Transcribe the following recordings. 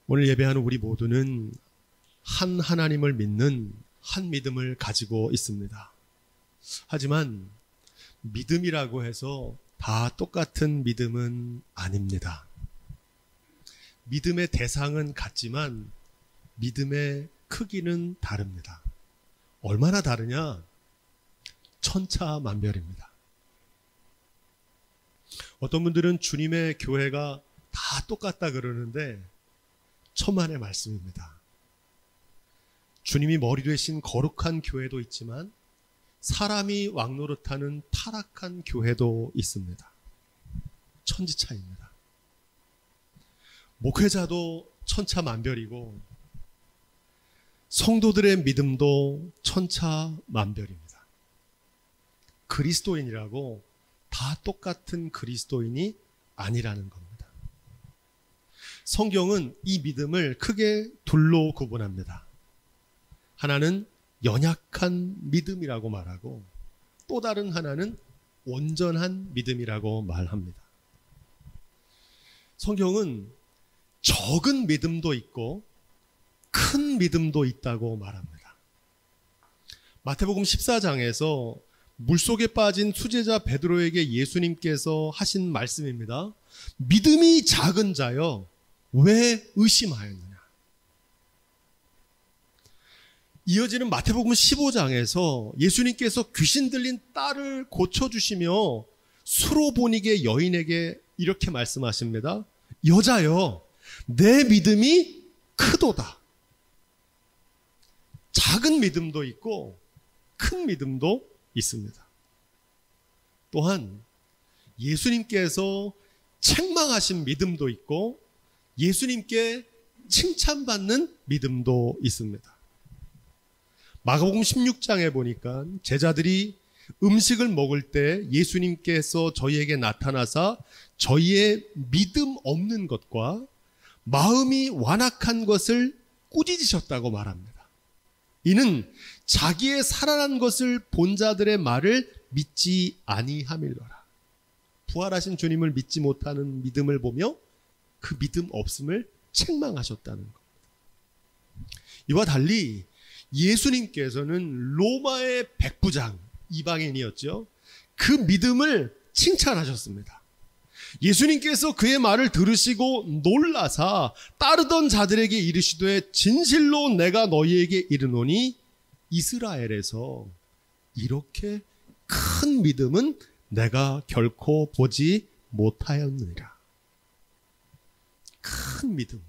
오늘 예배하는 우리 모두는 한 하나님을 믿는 한 믿음을 가지고 있습니다. 하지만 믿음이라고 해서 다 똑같은 믿음은 아닙니다. 믿음의 대상은 같지만 믿음의 크기는 다릅니다. 얼마나 다르냐? 천차만별입니다. 어떤 분들은 주님의 교회가 다 똑같다 그러는데 천만의 말씀입니다. 주님이 머리 되신 거룩한 교회도 있지만 사람이 왕노릇하는 타락한 교회도 있습니다. 천지차이입니다. 목회자도 천차만별이고 성도들의 믿음도 천차만별입니다. 그리스도인이라고 다 똑같은 그리스도인이 아니라는 겁니다. 성경은 이 믿음을 크게 둘로 구분합니다. 하나는 연약한 믿음이라고 말하고 또 다른 하나는 온전한 믿음이라고 말합니다. 성경은 적은 믿음도 있고 큰 믿음도 있다고 말합니다. 마태복음 14장에서 물속에 빠진 수제자 베드로에게 예수님께서 하신 말씀입니다. 믿음이 작은 자여 왜 의심하였느냐? 이어지는 마태복음 15장에서 예수님께서 귀신 들린 딸을 고쳐주시며 수로보니게 여인에게 이렇게 말씀하십니다. 여자여, 내 믿음이 크도다. 작은 믿음도 있고 큰 믿음도 있습니다. 또한 예수님께서 책망하신 믿음도 있고 예수님께 칭찬받는 믿음도 있습니다. 마가복음 16장에 보니까 제자들이 음식을 먹을 때 예수님께서 저희에게 나타나사 저희의 믿음 없는 것과 마음이 완악한 것을 꾸짖으셨다고 말합니다. 이는 자기의 살아난 것을 본 자들의 말을 믿지 아니함일러라. 부활하신 주님을 믿지 못하는 믿음을 보며 그 믿음 없음을 책망하셨다는 겁니다. 이와 달리 예수님께서는 로마의 백부장, 이방인이었죠. 그 믿음을 칭찬하셨습니다. 예수님께서 그의 말을 들으시고 놀라사 따르던 자들에게 이르시되 진실로 내가 너희에게 이르노니 이스라엘에서 이렇게 큰 믿음은 내가 결코 보지 못하였느니라. 큰 믿음,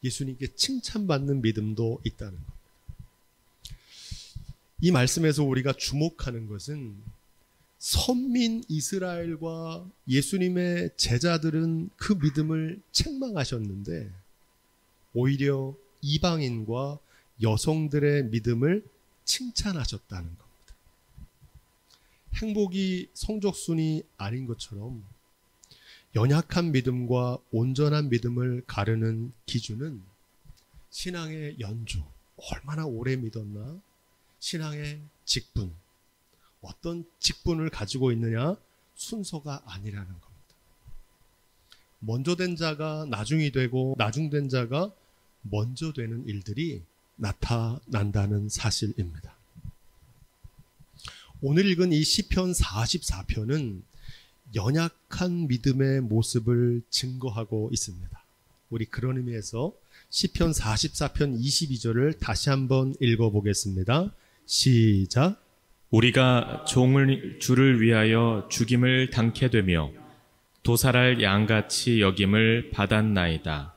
예수님께 칭찬받는 믿음도 있다는 겁니다. 이 말씀에서 우리가 주목하는 것은 선민 이스라엘과 예수님의 제자들은 그 믿음을 책망하셨는데 오히려 이방인과 여성들의 믿음을 칭찬하셨다는 겁니다. 행복이 성적순이 아닌 것처럼 연약한 믿음과 온전한 믿음을 가르는 기준은 신앙의 연주, 얼마나 오래 믿었나, 신앙의 직분, 어떤 직분을 가지고 있느냐, 순서가 아니라는 겁니다. 먼저 된 자가 나중이 되고 나중된 자가 먼저 되는 일들이 나타난다는 사실입니다. 오늘 읽은 이 시편 44편은 연약한 믿음의 모습을 증거하고 있습니다. 우리 그런 의미에서 시편 44편 22절을 다시 한번 읽어보겠습니다. 시작. 우리가 주를 위하여 죽임을 당케 되며 도살할 양같이 여김을 받았나이다.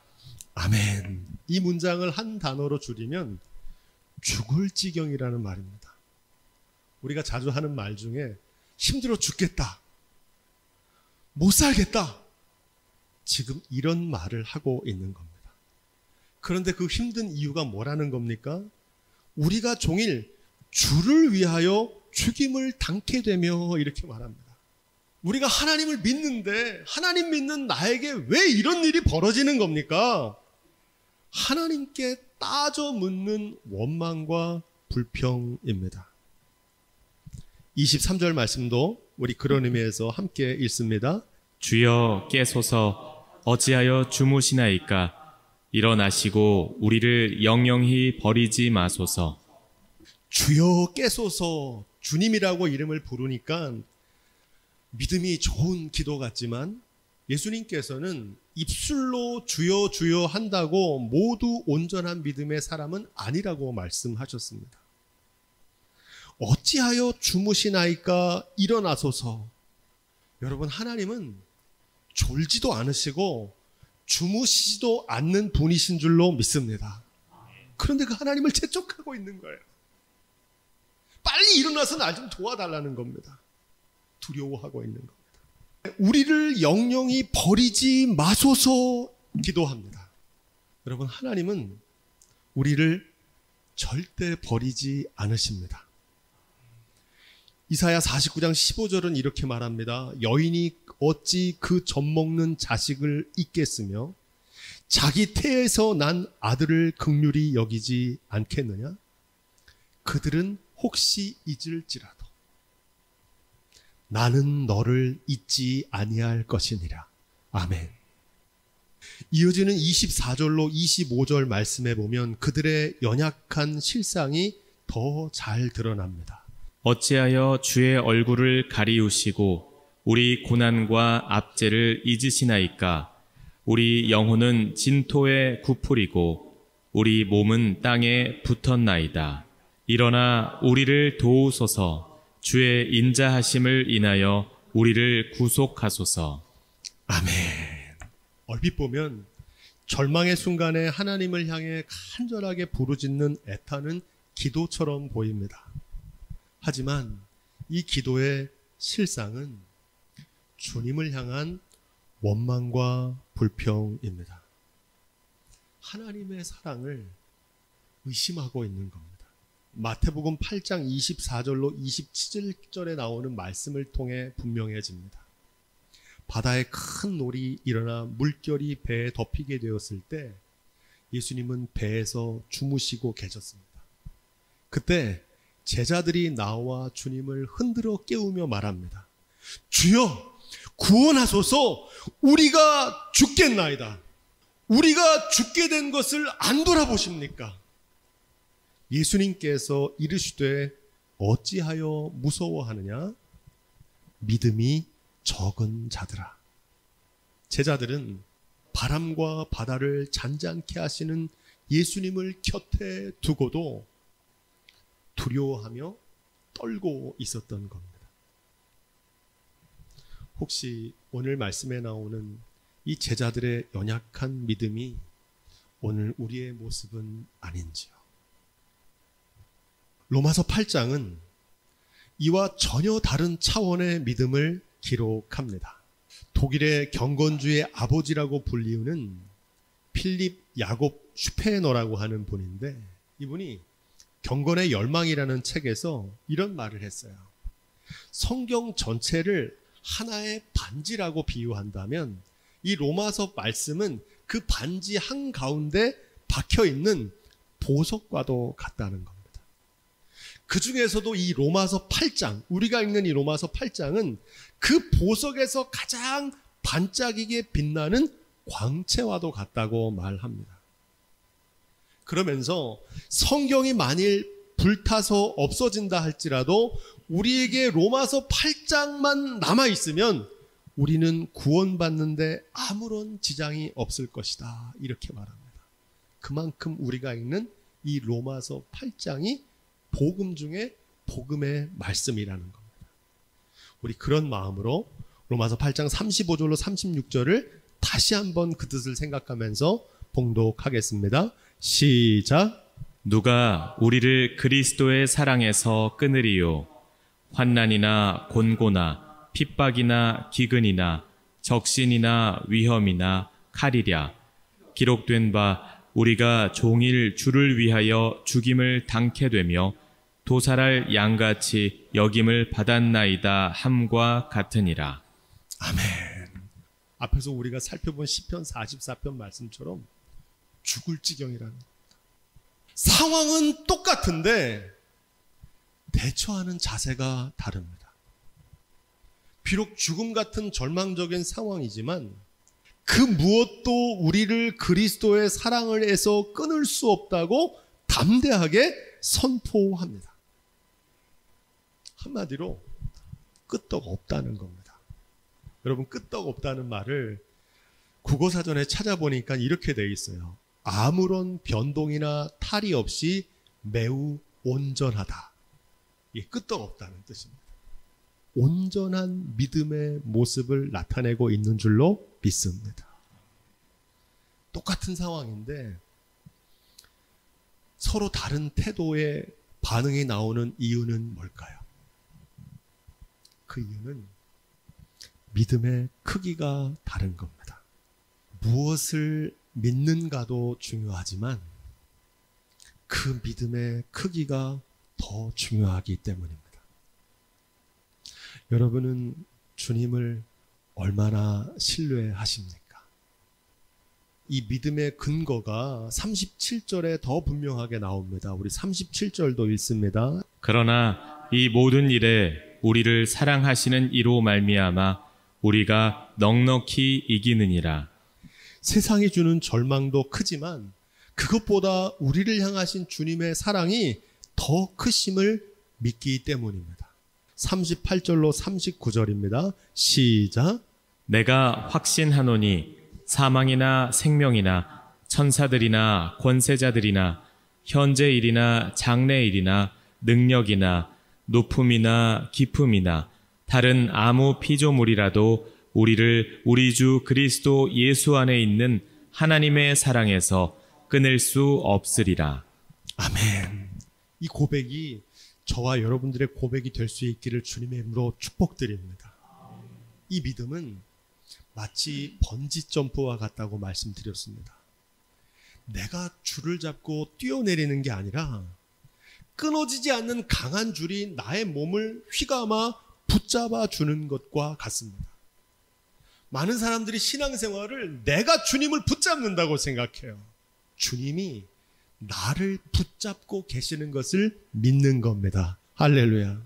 아멘. 이 문장을 한 단어로 줄이면 죽을 지경이라는 말입니다. 우리가 자주 하는 말 중에 힘들어 죽겠다, 못 살겠다, 지금 이런 말을 하고 있는 겁니다. 그런데 그 힘든 이유가 뭐라는 겁니까? 우리가 종일 주를 위하여 죽임을 당케 되며 이렇게 말합니다. 우리가 하나님을 믿는데 하나님 믿는 나에게 왜 이런 일이 벌어지는 겁니까? 하나님께 따져 묻는 원망과 불평입니다. 23절 말씀도 우리 그런 의미에서 함께 읽습니다. 주여 깨소서 어찌하여 주무시나이까 일어나시고 우리를 영영히 버리지 마소서. 주여 깨소서, 주님이라고 이름을 부르니까 믿음이 좋은 기도 같지만 예수님께서는 입술로 주여 주여 한다고 모두 온전한 믿음의 사람은 아니라고 말씀하셨습니다. 어찌하여 주무시나이까 일어나소서. 여러분, 하나님은 졸지도 않으시고 주무시지도 않는 분이신 줄로 믿습니다. 그런데 그 하나님을 재촉하고 있는 거예요. 빨리 일어나서 날 좀 도와달라는 겁니다. 두려워하고 있는 겁니다. 우리를 영영히 버리지 마소서 기도합니다. 여러분, 하나님은 우리를 절대 버리지 않으십니다. 이사야 49장 15절은 이렇게 말합니다. 여인이 어찌 그 젖먹는 자식을 잊겠으며 자기 태에서 난 아들을 긍휼히 여기지 않겠느냐? 그들은 혹시 잊을지라도 나는 너를 잊지 아니할 것이니라. 아멘. 이어지는 24절로 25절 말씀에 보면 그들의 연약한 실상이 더 잘 드러납니다. 어찌하여 주의 얼굴을 가리우시고 우리 고난과 압제를 잊으시나이까. 우리 영혼은 진토에 굽으리고 우리 몸은 땅에 붙었나이다. 일어나 우리를 도우소서. 주의 인자하심을 인하여 우리를 구속하소서. 아멘. 얼핏 보면 절망의 순간에 하나님을 향해 간절하게 부르짖는 애타는 기도처럼 보입니다. 하지만 이 기도의 실상은 주님을 향한 원망과 불평입니다. 하나님의 사랑을 의심하고 있는 겁니다. 마태복음 8장 24절로 27절에 나오는 말씀을 통해 분명해집니다. 바다에 큰 놀이 일어나 물결이 배에 덮이게 되었을 때 예수님은 배에서 주무시고 계셨습니다. 그때 제자들이 나와 주님을 흔들어 깨우며 말합니다. 주여, 구원하소서. 우리가 죽겠나이다. 우리가 죽게 된 것을 안 돌아보십니까? 예수님께서 이르시되 어찌하여 무서워하느냐? 믿음이 적은 자들아. 제자들은 바람과 바다를 잔잔케 하시는 예수님을 곁에 두고도 두려워하며 떨고 있었던 겁니다. 혹시 오늘 말씀에 나오는 이 제자들의 연약한 믿음이 오늘 우리의 모습은 아닌지요? 로마서 8장은 이와 전혀 다른 차원의 믿음을 기록합니다. 독일의 경건주의 아버지라고 불리우는 필립 야곱 슈페너라고 하는 분인데, 이분이 경건의 열망이라는 책에서 이런 말을 했어요. 성경 전체를 하나의 반지라고 비유한다면 이 로마서 말씀은 그 반지 한가운데 박혀있는 보석과도 같다는 겁니다. 그 중에서도 이 로마서 8장, 우리가 읽는 이 로마서 8장은 그 보석에서 가장 반짝이게 빛나는 광채와도 같다고 말합니다. 그러면서 성경이 만일 불타서 없어진다 할지라도 우리에게 로마서 8장만 남아있으면 우리는 구원받는데 아무런 지장이 없을 것이다. 이렇게 말합니다. 그만큼 우리가 읽는 이 로마서 8장이 복음 중에 복음의 말씀이라는 겁니다. 우리 그런 마음으로 로마서 8장 35절로 36절을 다시 한번 그 뜻을 생각하면서 봉독하겠습니다. 시작. 누가 우리를 그리스도의 사랑에서 끊으리요? 환난이나 곤고나 핍박이나 기근이나 적신이나 위험이나 칼이랴. 기록된 바 우리가 종일 주를 위하여 죽임을 당케 되며 도살할 양같이 여김을 받았나이다 함과 같으니라. 아멘. 앞에서 우리가 살펴본 시편 44편 말씀처럼 죽을 지경이라는 겁니다. 상황은 똑같은데 대처하는 자세가 다릅니다. 비록 죽음 같은 절망적인 상황이지만 그 무엇도 우리를 그리스도의 사랑을 해서 끊을 수 없다고 담대하게 선포합니다. 한마디로 끄떡 없다는 겁니다. 여러분, 끄떡 없다는 말을 국어사전에 찾아보니까 이렇게 되어 있어요. 아무런 변동이나 탈이 없이 매우 온전하다. 이게 끄떡 없다는 뜻입니다. 온전한 믿음의 모습을 나타내고 있는 줄로 믿습니다. 똑같은 상황인데 서로 다른 태도의 반응이 나오는 이유는 뭘까요? 그 이유는 믿음의 크기가 다른 겁니다. 무엇을 믿는가도 중요하지만 그 믿음의 크기가 더 중요하기 때문입니다. 여러분은 주님을 얼마나 신뢰하십니까? 이 믿음의 근거가 37절에 더 분명하게 나옵니다. 우리 37절도 읽습니다. 그러나 이 모든 일에 우리를 사랑하시는 이로 말미암아 우리가 넉넉히 이기느니라. 세상이 주는 절망도 크지만 그것보다 우리를 향하신 주님의 사랑이 더 크심을 믿기 때문입니다. 38절로 39절입니다. 시작. 내가 확신하노니 사망이나 생명이나 천사들이나 권세자들이나 현재일이나 장래일이나 능력이나 높음이나 깊음이나 다른 아무 피조물이라도 우리를 우리 주 그리스도 예수 안에 있는 하나님의 사랑에서 끊을 수 없으리라. 아멘. 이 고백이 저와 여러분들의 고백이 될 수 있기를 주님의 이름으로 축복드립니다. 이 믿음은 마치 번지 점프와 같다고 말씀드렸습니다. 내가 줄을 잡고 뛰어내리는 게 아니라 끊어지지 않는 강한 줄이 나의 몸을 휘감아 붙잡아 주는 것과 같습니다. 많은 사람들이 신앙생활을 내가 주님을 붙잡는다고 생각해요. 주님이 나를 붙잡고 계시는 것을 믿는 겁니다. 할렐루야.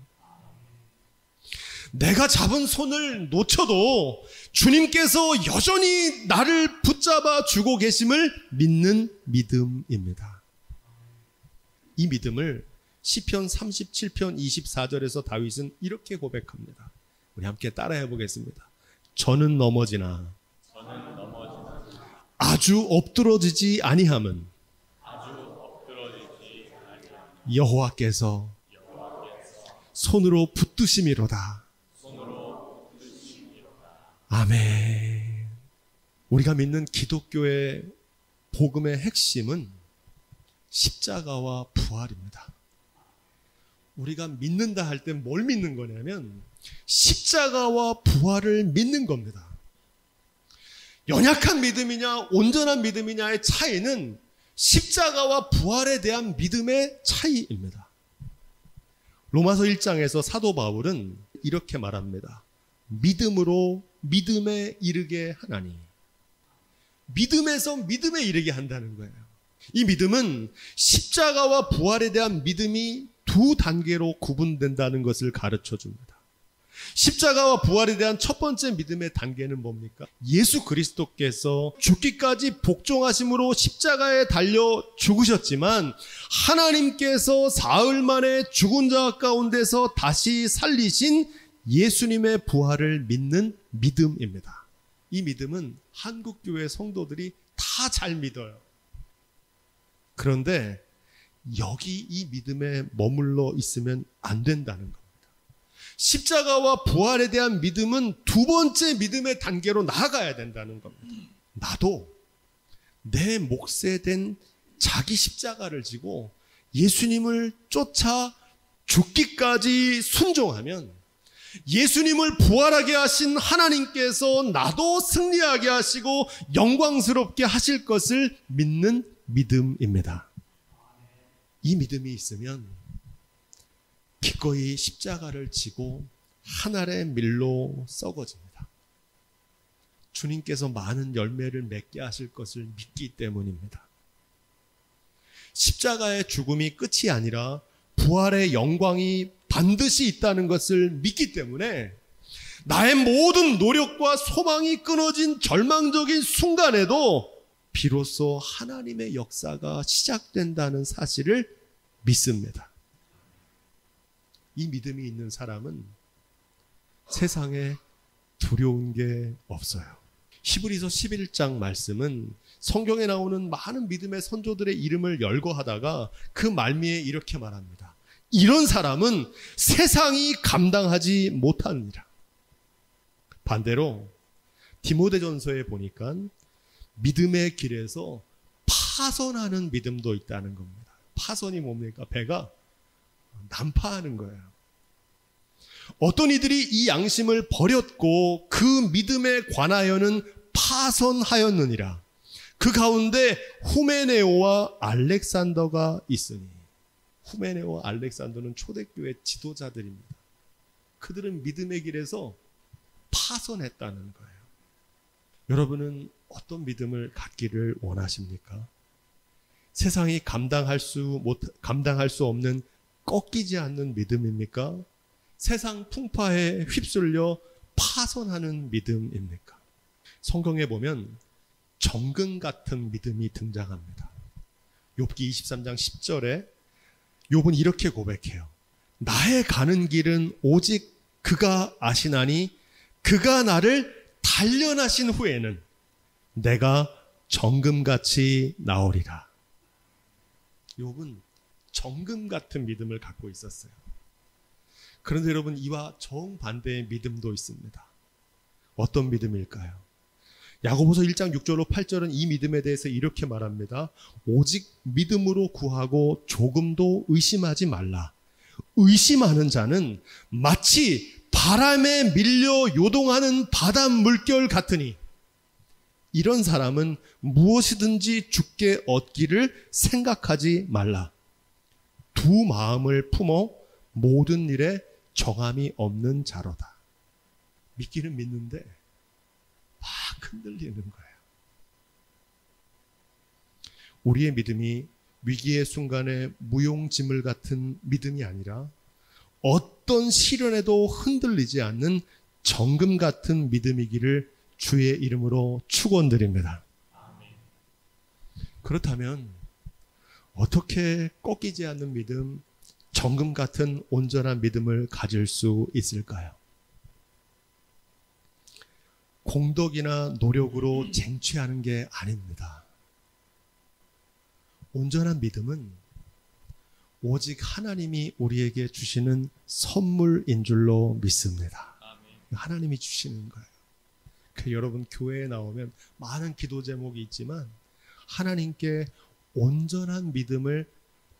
내가 잡은 손을 놓쳐도 주님께서 여전히 나를 붙잡아 주고 계심을 믿는 믿음입니다. 이 믿음을 시편 37편 24절에서 다윗은 이렇게 고백합니다. 우리 함께 따라해 보겠습니다. 저는 넘어지나 아주 엎드러지지 아니함은 여호와께서 손으로 붙드심이로다. 아멘. 우리가 믿는 기독교의 복음의 핵심은 십자가와 부활입니다. 우리가 믿는다 할 때 뭘 믿는 거냐면 십자가와 부활을 믿는 겁니다. 연약한 믿음이냐 온전한 믿음이냐의 차이는 십자가와 부활에 대한 믿음의 차이입니다. 로마서 1장에서 사도 바울은 이렇게 말합니다. 믿음으로 믿음에 이르게 하나니. 믿음에서 믿음에 이르게 한다는 거예요. 이 믿음은 십자가와 부활에 대한 믿음이 두 단계로 구분된다는 것을 가르쳐 줍니다. 십자가와 부활에 대한 첫 번째 믿음의 단계는 뭡니까? 예수 그리스도께서 죽기까지 복종하심으로 십자가에 달려 죽으셨지만 하나님께서 사흘 만에 죽은 자 가운데서 다시 살리신 예수님의 부활을 믿는 믿음입니다. 이 믿음은 한국교회 성도들이 다 잘 믿어요. 그런데 여기 이 믿음에 머물러 있으면 안 된다는 겁니다. 십자가와 부활에 대한 믿음은 두 번째 믿음의 단계로 나아가야 된다는 겁니다. 나도 내 몫에 된 자기 십자가를 지고 예수님을 쫓아 죽기까지 순종하면 예수님을 부활하게 하신 하나님께서 나도 승리하게 하시고 영광스럽게 하실 것을 믿는 믿음입니다. 이 믿음이 있으면 기꺼이 십자가를 지고 한 알의 밀로 썩어집니다. 주님께서 많은 열매를 맺게 하실 것을 믿기 때문입니다. 십자가의 죽음이 끝이 아니라 부활의 영광이 반드시 있다는 것을 믿기 때문에 나의 모든 노력과 소망이 끊어진 절망적인 순간에도 비로소 하나님의 역사가 시작된다는 사실을 믿습니다. 이 믿음이 있는 사람은 세상에 두려운 게 없어요. 히브리서 11장 말씀은 성경에 나오는 많은 믿음의 선조들의 이름을 열거하다가 그 말미에 이렇게 말합니다. 이런 사람은 세상이 감당하지 못하느니라. 반대로 디모데전서에 보니까 믿음의 길에서 파선하는 믿음도 있다는 겁니다. 파선이 뭡니까? 배가 난파하는 거예요. 어떤 이들이 이 양심을 버렸고 그 믿음에 관하여는 파선하였느니라. 그 가운데 후메네오와 알렉산더가 있으니. 후메네오와 알렉산더는 초대교회 지도자들입니다. 그들은 믿음의 길에서 파선했다는 거예요. 여러분은 어떤 믿음을 갖기를 원하십니까? 세상이 감당할 수 없는 꺾이지 않는 믿음입니까? 세상 풍파에 휩쓸려 파선하는 믿음입니까? 성경에 보면 정금 같은 믿음이 등장합니다. 욥기 23장 10절에 욥은 이렇게 고백해요. 나의 가는 길은 오직 그가 아시나니 그가 나를 단련하신 후에는 내가 정금같이 나오리라. 욥은 정금 같은 믿음을 갖고 있었어요. 그런데 여러분, 이와 정반대의 믿음도 있습니다. 어떤 믿음일까요? 야고보서 1장 6절로 8절은 이 믿음에 대해서 이렇게 말합니다. 오직 믿음으로 구하고 조금도 의심하지 말라. 의심하는 자는 마치 바람에 밀려 요동하는 바닷 물결 같으니 이런 사람은 무엇이든지 주께 얻기를 생각하지 말라. 두 마음을 품어 모든 일에 정함이 없는 자로다. 믿기는 믿는데 막 흔들리는 거예요. 우리의 믿음이 위기의 순간에 무용지물 같은 믿음이 아니라 어떤 시련에도 흔들리지 않는 정금 같은 믿음이기를 주의 이름으로 축원드립니다. 그렇다면 어떻게 꺾이지 않는 믿음, 정금 같은 온전한 믿음을 가질 수 있을까요? 공덕이나 노력으로 쟁취하는 게 아닙니다. 온전한 믿음은 오직 하나님이 우리에게 주시는 선물인 줄로 믿습니다. 하나님이 주시는 거예요. 여러분, 교회에 나오면 많은 기도 제목이 있지만 하나님께 온전한 믿음을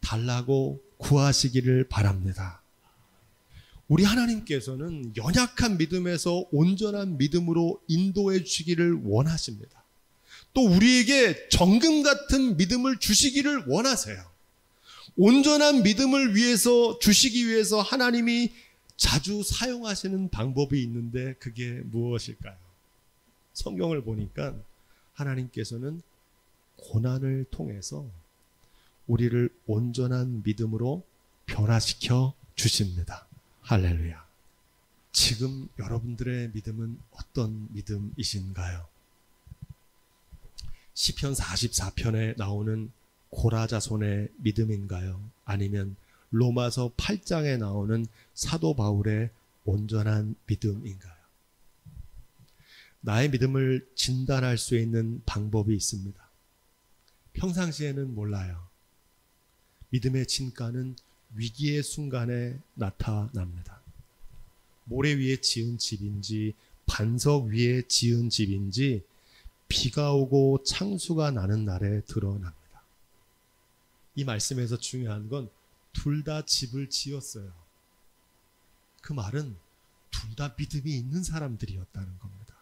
달라고 구하시기를 바랍니다. 우리 하나님께서는 연약한 믿음에서 온전한 믿음으로 인도해 주시기를 원하십니다. 또 우리에게 정금 같은 믿음을 주시기를 원하세요. 온전한 믿음을 위해서 주시기 위해서 하나님이 자주 사용하시는 방법이 있는데 그게 무엇일까요? 성경을 보니까 하나님께서는 고난을 통해서 우리를 온전한 믿음으로 변화시켜 주십니다. 할렐루야. 지금 여러분들의 믿음은 어떤 믿음이신가요? 시편 44편에 나오는 고라자손의 믿음인가요? 아니면 로마서 8장에 나오는 사도 바울의 온전한 믿음인가요? 나의 믿음을 진단할 수 있는 방법이 있습니다. 평상시에는 몰라요. 믿음의 진가는 위기의 순간에 나타납니다. 모래 위에 지은 집인지 반석 위에 지은 집인지 비가 오고 창수가 나는 날에 드러납니다. 이 말씀에서 중요한 건 둘 다 집을 지었어요. 그 말은 둘 다 믿음이 있는 사람들이었다는 겁니다.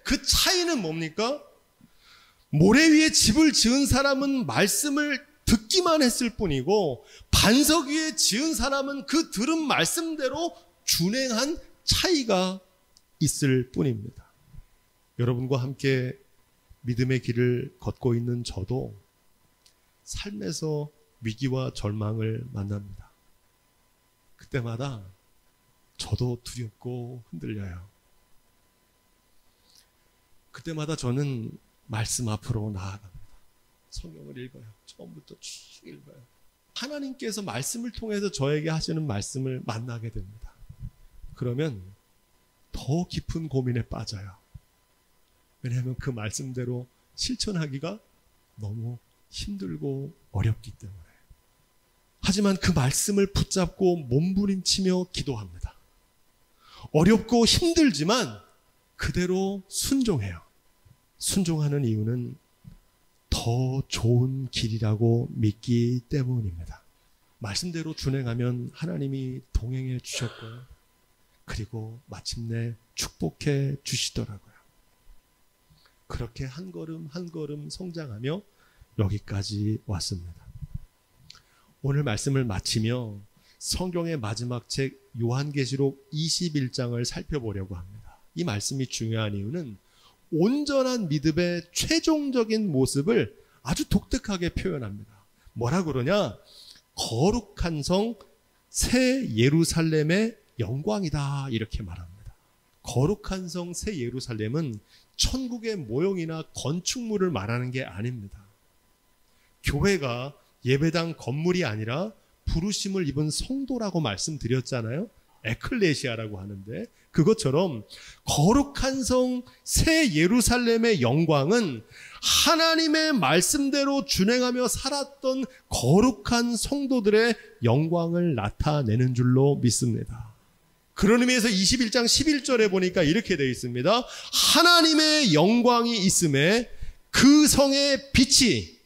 그 차이는 뭡니까? 모래 위에 집을 지은 사람은 말씀을 듣기만 했을 뿐이고 반석 위에 지은 사람은 그 들은 말씀대로 준행한 차이가 있을 뿐입니다. 여러분과 함께 믿음의 길을 걷고 있는 저도 삶에서 위기와 절망을 만납니다. 그때마다 저도 두렵고 흔들려요. 그때마다 저는 말씀 앞으로 나아갑니다. 성경을 읽어요. 처음부터 쭉 읽어요. 하나님께서 말씀을 통해서 저에게 하시는 말씀을 만나게 됩니다. 그러면 더 깊은 고민에 빠져요. 왜냐하면 그 말씀대로 실천하기가 너무 힘들고 어렵기 때문에. 하지만 그 말씀을 붙잡고 몸부림치며 기도합니다. 어렵고 힘들지만 그대로 순종해요. 순종하는 이유는 더 좋은 길이라고 믿기 때문입니다. 말씀대로 준행하면 하나님이 동행해 주셨고요. 그리고 마침내 축복해 주시더라고요. 그렇게 한 걸음 한 걸음 성장하며 여기까지 왔습니다. 오늘 말씀을 마치며 성경의 마지막 책 요한계시록 21장을 살펴보려고 합니다. 이 말씀이 중요한 이유는 온전한 믿음의 최종적인 모습을 아주 독특하게 표현합니다. 뭐라 그러냐? 거룩한 성 새 예루살렘의 영광이다, 이렇게 말합니다. 거룩한 성 새 예루살렘은 천국의 모형이나 건축물을 말하는 게 아닙니다. 교회가 예배당 건물이 아니라 부르심을 입은 성도라고 말씀드렸잖아요. 에클레시아라고 하는데, 그것처럼 거룩한 성 새 예루살렘의 영광은 하나님의 말씀대로 준행하며 살았던 거룩한 성도들의 영광을 나타내는 줄로 믿습니다. 그런 의미에서 21장 11절에 보니까 이렇게 되어 있습니다. 하나님의 영광이 있음에 그 성의 빛이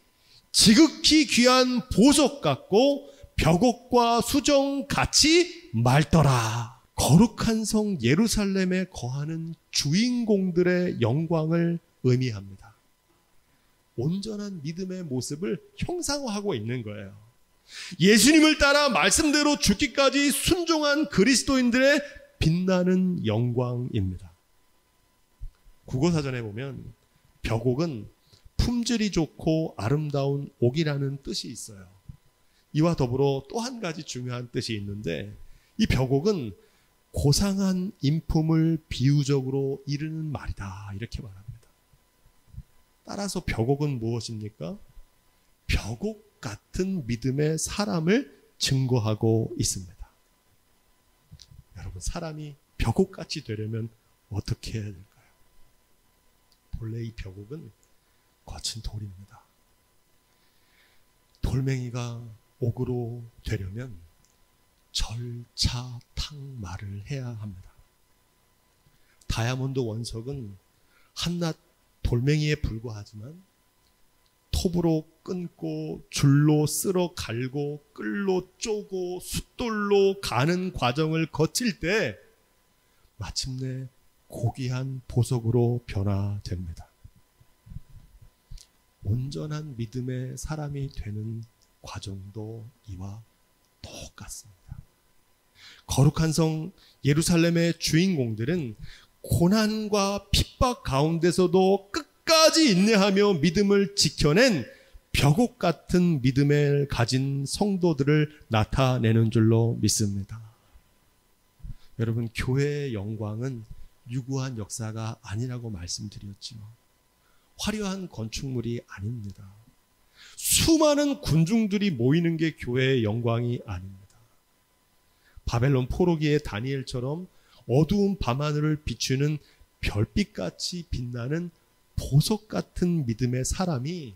지극히 귀한 보석 같고 벽옥과 수정 같이 맑더라. 거룩한 성 예루살렘에 거하는 주인공들의 영광을 의미합니다. 온전한 믿음의 모습을 형상화하고 있는 거예요. 예수님을 따라 말씀대로 죽기까지 순종한 그리스도인들의 빛나는 영광입니다. 국어사전에 보면 벽옥은 품질이 좋고 아름다운 옥이라는 뜻이 있어요. 이와 더불어 또 한 가지 중요한 뜻이 있는데, 이 벽옥은 고상한 인품을 비유적으로 이르는 말이다, 이렇게 말합니다. 따라서 벽옥은 무엇입니까? 벽옥 같은 믿음의 사람을 증거하고 있습니다. 여러분, 사람이 벽옥같이 되려면 어떻게 해야 될까요? 본래 이 벽옥은 거친 돌입니다. 돌멩이가 옥으로 되려면 절차탕말을 해야 합니다. 다이아몬드 원석은 한낱 돌멩이에 불과하지만 톱으로 끊고 줄로 쓸어 갈고 끌로 쪼고 숫돌로 가는 과정을 거칠 때 마침내 고귀한 보석으로 변화됩니다. 온전한 믿음의 사람이 되는 과정도 이와 똑같습니다. 거룩한 성 예루살렘의 주인공들은 고난과 핍박 가운데서도 끝까지 인내하며 믿음을 지켜낸 벽옥 같은 믿음을 가진 성도들을 나타내는 줄로 믿습니다. 여러분, 교회의 영광은 유구한 역사가 아니라고 말씀드렸지요. 화려한 건축물이 아닙니다. 수많은 군중들이 모이는 게 교회의 영광이 아닙니다. 바벨론 포로기의 다니엘처럼 어두운 밤하늘을 비추는 별빛같이 빛나는 보석 같은 믿음의 사람이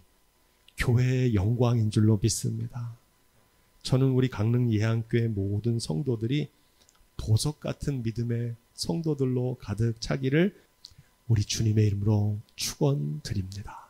교회의 영광인 줄로 믿습니다. 저는 우리 강릉 예한교회 모든 성도들이 보석 같은 믿음의 성도들로 가득 차기를 우리 주님의 이름으로 축원드립니다.